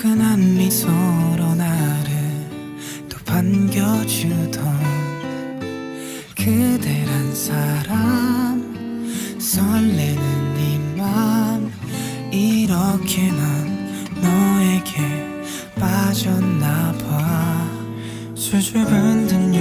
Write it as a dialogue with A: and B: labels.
A: 포근한 미소로 나를 또 반겨주던 그대란 사람, 설레는 이 맘, 이렇게 난 너에게 빠졌나봐. 수줍은 듯